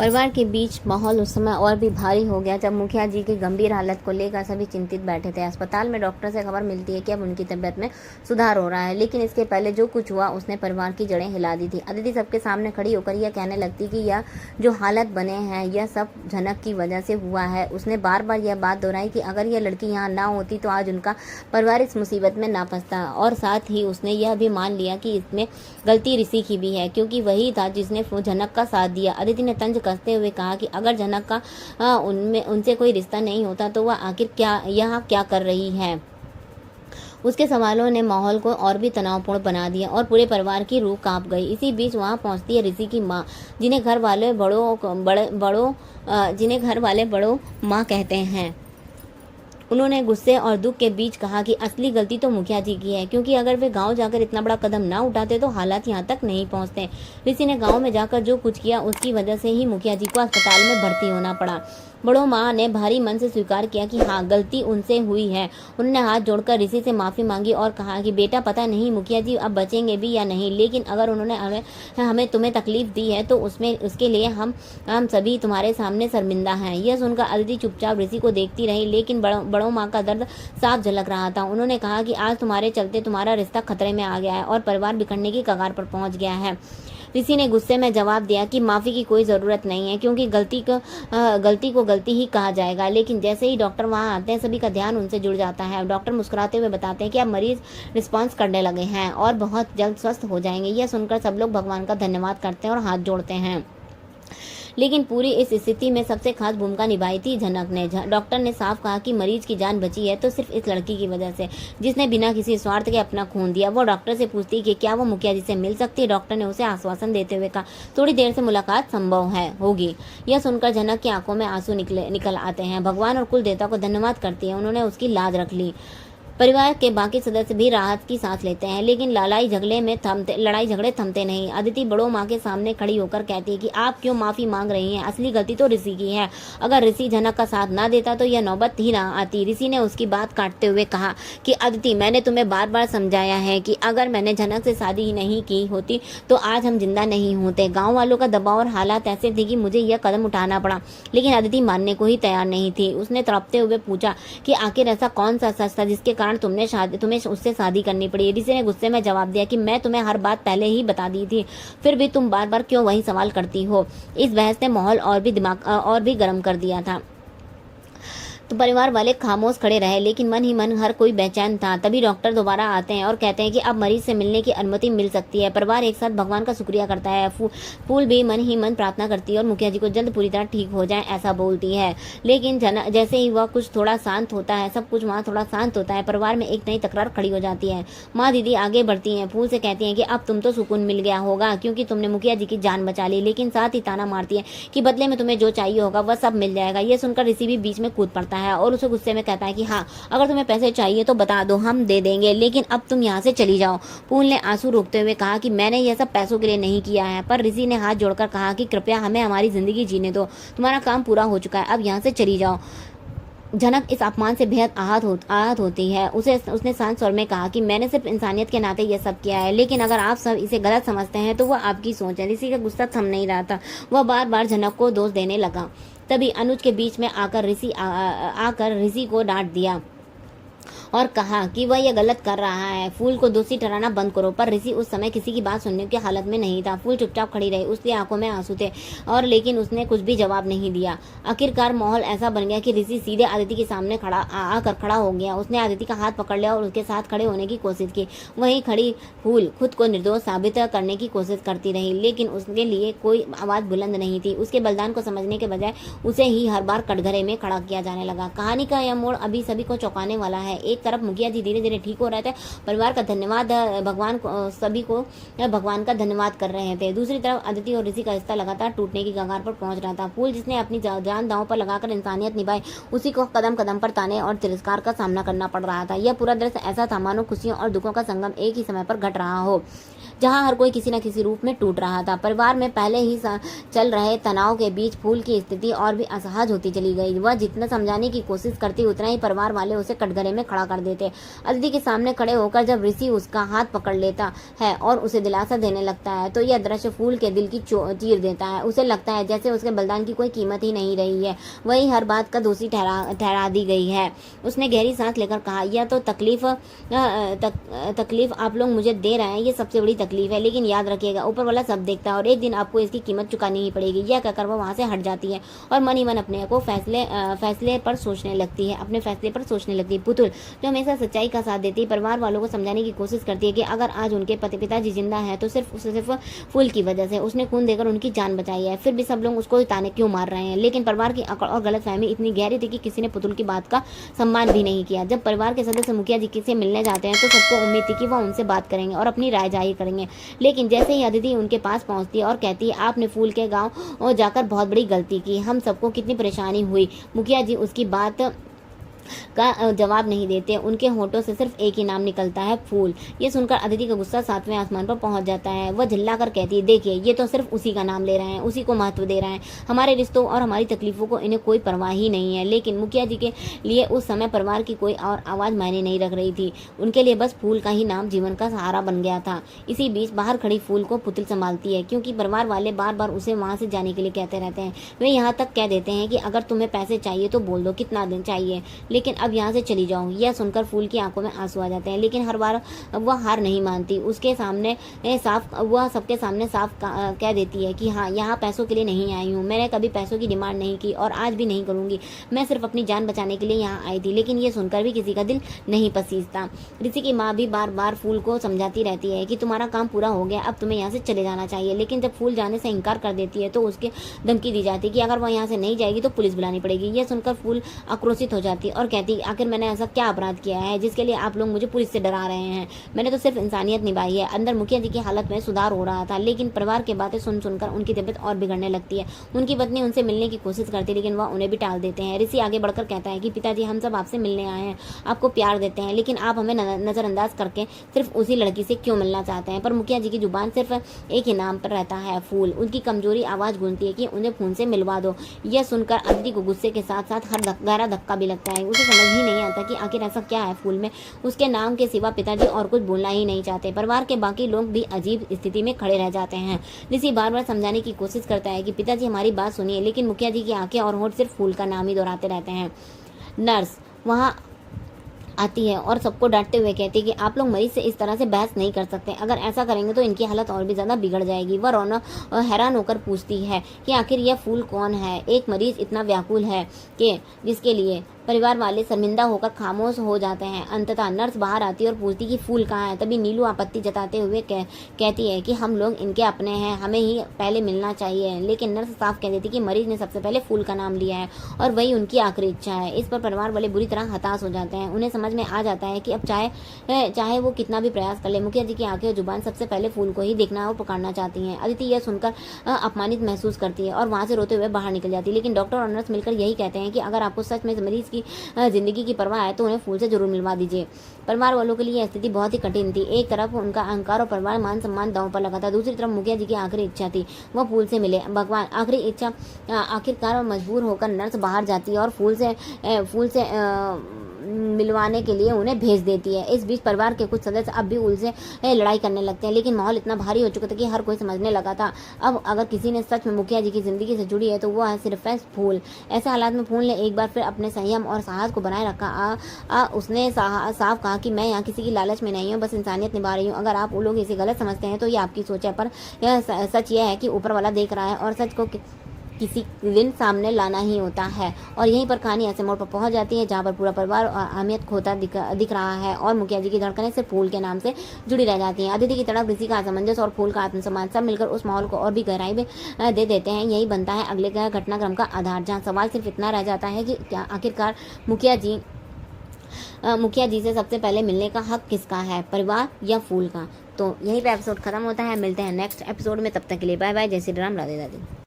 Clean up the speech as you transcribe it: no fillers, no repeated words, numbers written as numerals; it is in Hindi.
परिवार के बीच माहौल उस समय और भी भारी हो गया जब मुखिया जी की गंभीर हालत को लेकर सभी चिंतित बैठे थे। अस्पताल में डॉक्टर से खबर मिलती है कि अब उनकी तबीयत में सुधार हो रहा है, लेकिन इसके पहले जो कुछ हुआ उसने परिवार की जड़ें हिला दी थी। अदिति सबके सामने खड़ी होकर यह कहने लगती कि यह जो हालत बने हैं यह सब झनक की वजह से हुआ है। उसने बार बार यह बात दोहराई कि अगर यह लड़की यहाँ ना होती तो आज उनका परिवार इस मुसीबत में ना फंसता, और साथ ही उसने यह भी मान लिया कि इसमें गलती ऋषि की भी है, क्योंकि वही था जिसने झनक का साथ दिया। अदिति ने तंज कसते हुए कहा कि अगर जनक का उनसे कोई रिश्ता नहीं होता तो वह आखिर यहाँ क्या कर रही है। उसके सवालों ने माहौल को और भी तनावपूर्ण बना दिया और पूरे परिवार की रूह कांप गई। इसी बीच वहां पहुंचती है ऋषि की माँ, जिन्हें घर वाले बड़ों माँ कहते हैं। उन्होंने गुस्से और दुख के बीच कहा कि असली गलती तो मुखिया जी की है, क्योंकि अगर वे गांव जाकर इतना बड़ा कदम ना उठाते तो हालात यहाँ तक नहीं पहुँचते। ऋषि ने गांव में जाकर जो कुछ किया उसकी वजह से ही मुखिया जी को अस्पताल में भर्ती होना पड़ा। बड़ों माँ ने भारी मन से स्वीकार किया कि हाँ, गलती उनसे हुई है। उन्होंने हाथ जोड़कर ऋषि से माफ़ी मांगी और कहा कि बेटा, पता नहीं मुखिया जी अब बचेंगे भी या नहीं, लेकिन अगर उन्होंने हमें तुम्हें तकलीफ दी है तो उसके लिए हम सभी तुम्हारे सामने शर्मिंदा हैं। यह सुनकर अदिति चुपचाप ऋषि को देखती रही, लेकिन बड़ों माँ का दर्द साफ झलक रहा था। उन्होंने कहा कि आज तुम्हारे चलते तुम्हारा रिश्ता खतरे में आ गया है और परिवार बिखरने की कगार पर पहुंच गया है। ऋषि ने गुस्से में जवाब दिया कि माफ़ी की कोई ज़रूरत नहीं है, क्योंकि गलती को गलती ही कहा जाएगा। लेकिन जैसे ही डॉक्टर वहां आते हैं सभी का ध्यान उनसे जुड़ जाता है। डॉक्टर मुस्कुराते हुए बताते हैं कि अब मरीज रिस्पॉन्स करने लगे हैं और बहुत जल्द स्वस्थ हो जाएंगे। यह सुनकर सब लोग भगवान का धन्यवाद करते हैं और हाथ जोड़ते हैं। लेकिन पूरी इस स्थिति में सबसे खास भूमिका निभाई थी झनक ने। डॉक्टर ने साफ कहा कि मरीज की जान बची है तो सिर्फ इस लड़की की वजह से, जिसने बिना किसी स्वार्थ के अपना खून दिया। वो डॉक्टर से पूछती कि क्या वो मुखिया जी से मिल सकती है। डॉक्टर ने उसे आश्वासन देते हुए कहा थोड़ी देर से मुलाकात संभव होगी। यह सुनकर झनक की आंखों में आंसू निकल आते हैं। भगवान और कुल देवता को धन्यवाद करती है, उन्होंने उसकी लाज रख ली। परिवार के बाकी सदस्य भी राहत की सांस लेते हैं, लेकिन लड़ाई झगड़े थमते नहीं। अदिति बड़ों माँ के सामने खड़ी होकर कहती है कि आप क्यों माफी मांग रही हैं, असली गलती तो ऋषि की है। अगर ऋषि झनक का साथ ना देता तो यह नौबत ही ना आती। ऋषि ने उसकी बात काटते हुए कहा कि अदिति, मैंने तुम्हें बार बार समझाया है कि अगर मैंने झनक से शादी नहीं की होती तो आज हम जिंदा नहीं होते। गाँव वालों का दबाव और हालात ऐसे थे कि मुझे यह कदम उठाना पड़ा, लेकिन अदिति मानने को ही तैयार नहीं थी। उसने तड़पते हुए पूछा कि आखिर ऐसा कौन सा सच था जिसके कारण तुम्हें उससे शादी करनी पड़ी। ऋषि ने गुस्से में जवाब दिया कि मैं तुम्हें हर बात पहले ही बता दी थी, फिर भी तुम बार बार क्यों वही सवाल करती हो। इस बहस ने माहौल और भी गर्म कर दिया था। तो परिवार वाले खामोश खड़े रहे, लेकिन मन ही मन हर कोई बेचैन था। तभी डॉक्टर दोबारा आते हैं और कहते हैं कि अब मरीज से मिलने की अनुमति मिल सकती है। परिवार एक साथ भगवान का शुक्रिया करता है। फूल भी मन ही मन प्रार्थना करती है और मुखिया जी को जल्द पूरी तरह ठीक हो जाए ऐसा बोलती है। लेकिन जैसे ही वह कुछ थोड़ा शांत होता है, सब कुछ वहाँ थोड़ा शांत होता है, परिवार में एक नई तकरार खड़ी हो जाती है। माँ दीदी आगे बढ़ती हैं, फूल से कहती हैं कि अब तुम तो सुकून मिल गया होगा क्योंकि तुमने मुखिया जी की जान बचा ली, लेकिन साथ ही ताना मारती है कि बदले में तुम्हें जो चाहिए होगा वह सब मिल जाएगा। यह सुनकर ऋषि भी बीच में कूद पड़ता है और उसे गुस्से में कहता है कि हाँ, अगर तुम्हें पैसे चाहिए तो बता दो, हम दे देंगे, लेकिन अब तुम यहाँ से चली जाओ। फूल ने आंसू रोकते हुए कहा कि मैंने यह सब पैसों के लिए नहीं किया है। पर ऋषि ने हाथ जोड़कर कहा कि कृपया हमें हमारी जिंदगी जीने दो, तुम्हारा काम पूरा हो चुका है, अब यहाँ से चली जाओ। झनक इस अपमान से बेहद आहत होती है। उसने शांत स्वर में कहा कि मैंने सिर्फ इंसानियत के नाते यह सब किया है, लेकिन अगर आप सब इसे गलत समझते हैं तो वह आपकी सोच है। ऋषि का गुस्सा थम नहीं रहा था, वह बार बार झनक को दोष देने लगा। तभी अनुज के बीच में आकर ऋषि को डांट दिया और कहा कि वह यह गलत कर रहा है, फूल को दोषी ठहराना बंद करो। पर ऋषि उस समय किसी की बात सुनने की हालत में नहीं था। फूल चुपचाप खड़ी रही, उसकी आंखों में आंसू थे और लेकिन उसने कुछ भी जवाब नहीं दिया। आखिरकार माहौल ऐसा बन गया कि ऋषि सीधे अदिति के सामने आकर खड़ा हो गया। उसने अदिति का हाथ पकड़ लिया और उसके साथ खड़े होने की कोशिश की। वहीं खड़ी फूल खुद को निर्दोष साबित करने की कोशिश करती रही, लेकिन उसके लिए कोई आवाज बुलंद नहीं थी। उसके बलिदान को समझने के बजाय उसे ही हर बार कटघरे में खड़ा किया जाने लगा। कहानी का यह मोड़ अभी सभी को चौंकाने वाला है। एक तरफ मुखिया जी धीरे धीरे ठीक हो रहे थे, परिवार का धन्यवाद सभी को भगवान का धन्यवाद कर रहे थे। दूसरी तरफ अदिति और ऋषि का रिश्ता लगातार टूटने की कगार पर पहुंच रहा था। फूल जिसने अपनी जान दांव पर लगाकर इंसानियत निभाई, उसी को कदम कदम पर ताने और तिरस्कार का सामना करना पड़ रहा था। यह पूरा दृश्य ऐसा था मानो खुशियों और दुखों का संगम एक ही समय पर घट रहा हो। जहाँ हर कोई किसी न किसी रूप में टूट रहा था। परिवार में पहले ही चल रहे तनाव के बीच फूल की स्थिति और भी असहज होती चली गई। वह जितना समझाने की कोशिश करती उतना ही परिवार वाले उसे कटघरे में खड़ा कर देते। अदिति के सामने खड़े होकर जब ऋषि उसका हाथ पकड़ लेता है और उसे दिलासा देने लगता है तो यह दृश्य फूल के दिल की चीर देता है। उसे लगता है जैसे उसके बलिदान की कोई कीमत ही नहीं रही है, वही हर बात का दोषी ठहरा दी गई है। उसने गहरी सांस लेकर कहा, यह तो तकलीफ आप लोग मुझे दे रहे हैं, ये सबसे बड़ी तकलीफ है, लेकिन याद रखिएगा ऊपर वाला सब देखता है और एक दिन आपको इसकी कीमत चुकानी ही पड़ेगी। यह कहकर वो वहाँ से हट जाती है और मन ही मन अपने को फैसले पर सोचने लगती है, अपने फैसले पर सोचने लगती है। पुतुल जो हमेशा सच्चाई का साथ देती है, परिवार वालों को समझाने की कोशिश करती है कि अगर आज उनके पिताजी जिंदा है तो सिर्फ फूल की वजह से, उसने खून देकर उनकी जान बचाई है, फिर भी सब लोग उसको ताने क्यों मार रहे हैं। लेकिन परिवार की अकड़ और गलतफहमी इतनी गहरी थी कि किसी ने पुतुल की बात का सम्मान भी नहीं किया। जब परिवार के सदस्य मुखिया जी से मिलने जाते हैं तो सबको उम्मीद थी कि वह उनसे बात करेंगे और अपनी राय जाहिर करेंगे, लेकिन जैसे ही अदिति उनके पास पहुंचती है और कहती है, आपने फूल के गाँव जाकर बहुत बड़ी गलती की, हम सबको कितनी परेशानी हुई, मुखिया जी उसकी बात का जवाब नहीं देते। उनके होठों से सिर्फ एक ही नाम निकलता है, फूल। ये सुनकर अदिति का गुस्सा 7वें आसमान पर पहुंच जाता है। वह झल्ला कर कहती है, देखिए ये तो सिर्फ उसी का नाम ले रहे हैं, उसी को महत्व दे रहे हैं, हमारे रिश्तों और हमारी तकलीफों को इन्हें कोई परवाह ही नहीं है। लेकिन मुखिया जी के लिए उस समय परिवार की कोई और आवाज़ मायने नहीं रख रही थी। उनके लिए बस फूल का ही नाम जीवन का सहारा बन गया था। इसी बीच बाहर खड़ी फूल को पुतुल संभालती है, क्योंकि परिवार वाले बार बार उसे वहाँ से जाने के लिए कहते रहते हैं। वे यहाँ तक कह देते हैं कि अगर तुम्हें पैसे चाहिए तो बोल दो, कितना दिन चाहिए, लेकिन अब यहाँ से चली जाऊं। यह सुनकर फूल की आंखों में आंसू आ जाते हैं, लेकिन हर बार वह हार नहीं मानती। उसके सामने वह सबके सामने साफ कह देती है कि हाँ, यहाँ पैसों के लिए नहीं आई हूँ, मैंने कभी पैसों की डिमांड नहीं की और आज भी नहीं करूँगी, मैं सिर्फ अपनी जान बचाने के लिए यहाँ आई थी। लेकिन ये सुनकर भी किसी का दिल नहीं पसीजता। ऋषि की माँ भी बार बार फूल को समझाती रहती है कि तुम्हारा काम पूरा हो गया, अब तुम्हें यहाँ से चले जाना चाहिए। लेकिन जब फूल जाने से इनकार कर देती है तो उसके धमकी दी जाती है कि अगर वह यहाँ से नहीं जाएगी तो पुलिस बुलानी पड़ेगी। यह सुनकर फूल आक्रोशित हो जाती है और कहती, आखिर मैंने ऐसा क्या अपराध किया है जिसके लिए आप लोग मुझे पुलिस से डरा रहे हैं, मैंने तो सिर्फ इंसानियत निभाई है। अंदर मुखिया जी की हालत में सुधार हो रहा था, लेकिन परिवार की बातें सुनकर उनकी तबीयत और बिगड़ने लगती है। उनकी पत्नी उनसे मिलने की कोशिश करती है, लेकिन वह उन्हें भी टाल देते हैं। ऋषि आगे बढ़कर कहता है कि पिताजी, हम सब आपसे मिलने आए हैं, आपको प्यार देते हैं, लेकिन आप हमें नजरअंदाज करके सिर्फ उसी लड़की से क्यों मिलना चाहते हैं। पर मुखिया जी की जुबान सिर्फ एक ही नाम पर रहता है, फूल। उनकी कमजोरी आवाज गूंजती है कि उन्हें खून से मिलवा दो। यह सुनकर अदिति को गुस्से के साथ साथ गहरा धक्का भी लगता है। उसे समझ ही नहीं आता कि आखिर ऐसा क्या है फूल में, उसके नाम के सिवा पिताजी और कुछ बोलना ही नहीं चाहते। परिवार के बाकी लोग भी अजीब स्थिति में खड़े रह जाते हैं। ऋषि बार बार समझाने की कोशिश करता है कि पिताजी हमारी बात सुनिए, लेकिन मुखिया जी की आंखें और होठ सिर्फ फूल का नाम ही दोहराते रहते हैं। नर्स वहाँ आती है और सबको डांटते हुए कहती है कि आप लोग मरीज से इस तरह से बहस नहीं कर सकते, अगर ऐसा करेंगे तो इनकी हालत और भी ज़्यादा बिगड़ जाएगी। वह रौनक हैरान होकर पूछती है कि आखिर यह फूल कौन है। एक मरीज इतना व्याकुल है कि जिसके लिए परिवार वाले शर्मिंदा होकर खामोश हो जाते हैं। अंततः नर्स बाहर आती है और पूछती कि फूल कहाँ है। तभी नीलू आपत्ति जताते हुए कहती है कि हम लोग इनके अपने हैं, हमें ही पहले मिलना चाहिए। लेकिन नर्स साफ कह देती कि मरीज ने सबसे पहले फूल का नाम लिया है और वही उनकी आखिरी इच्छा है। इस पर परिवार वाले बुरी तरह हताश हो जाते हैं। उन्हें समझ में आ जाता है कि अब चाहे वो कितना भी प्रयास कर ले, मुखिया जी की आंखें और जुबान सबसे पहले फूल को ही देखना और पकड़ना चाहती हैं। अदिति यह सुनकर अपमानित महसूस करती है और वहाँ से रोते हुए बाहर निकल जाती है। लेकिन डॉक्टर और नर्स मिलकर यही कहते हैं कि अगर आपको सच में मरीज की जिंदगी की परवाह है तो उन्हें फूल से जरूर मिलवा दीजिए। परिवार वालों के लिए यह स्थिति बहुत ही कठिन थी। एक तरफ उनका अहंकार और परिवार मान सम्मान दांव पर लगा था, दूसरी तरफ मुखिया जी की आखिरी इच्छा थी वह फूल से मिले। भगवान आखिरी इच्छा आखिरकार मजबूर होकर नर्स बाहर जाती है और फूल से मिलवाने के लिए उन्हें भेज देती है। इस बीच परिवार के कुछ सदस्य अब भी उनसे लड़ाई करने लगते हैं, लेकिन माहौल इतना भारी हो चुका था कि हर कोई समझने लगा था अब अगर किसी ने सच में मुखिया जी की जिंदगी से जुड़ी है तो वो है सिर्फ फूल। ऐसे हालात में फूल ने एक बार फिर अपने संयम और साहस को बनाए रखा। उसने साफ कहा कि मैं यहाँ किसी की लालच में नहीं हूँ, बस इंसानियत निभा रही हूँ। अगर आप लोग इसे गलत समझते हैं तो ये आपकी सोच है, पर यह सच यह है कि ऊपर वाला देख रहा है और सच को किसी दिन सामने लाना ही होता है। और यहीं पर कहानी ऐसे मोड़ पर पहुंच जाती है जहां पर पूरा परिवार अहमियत खोता दिख रहा है और मुखिया जी की धड़कनें सिर्फ फूल के नाम से जुड़ी रह जाती हैं। अदिति की तड़प, ऋषि का असमंजस और फूल का आत्मसम्मान सब मिलकर उस माहौल को और भी गहराई में दे देते हैं। यही बनता है अगले घटनाक्रम का आधार, जहाँ सवाल सिर्फ इतना रह जाता है कि क्या आखिरकार मुखिया जी से सबसे पहले मिलने का हक किसका है, परिवार या फूल का। तो यहीं पे एपिसोड खत्म होता है। मिलते हैं नेक्स्ट एपिसोड में, तब तक के लिए बाय बाय। जय श्री राम, राधे राधे।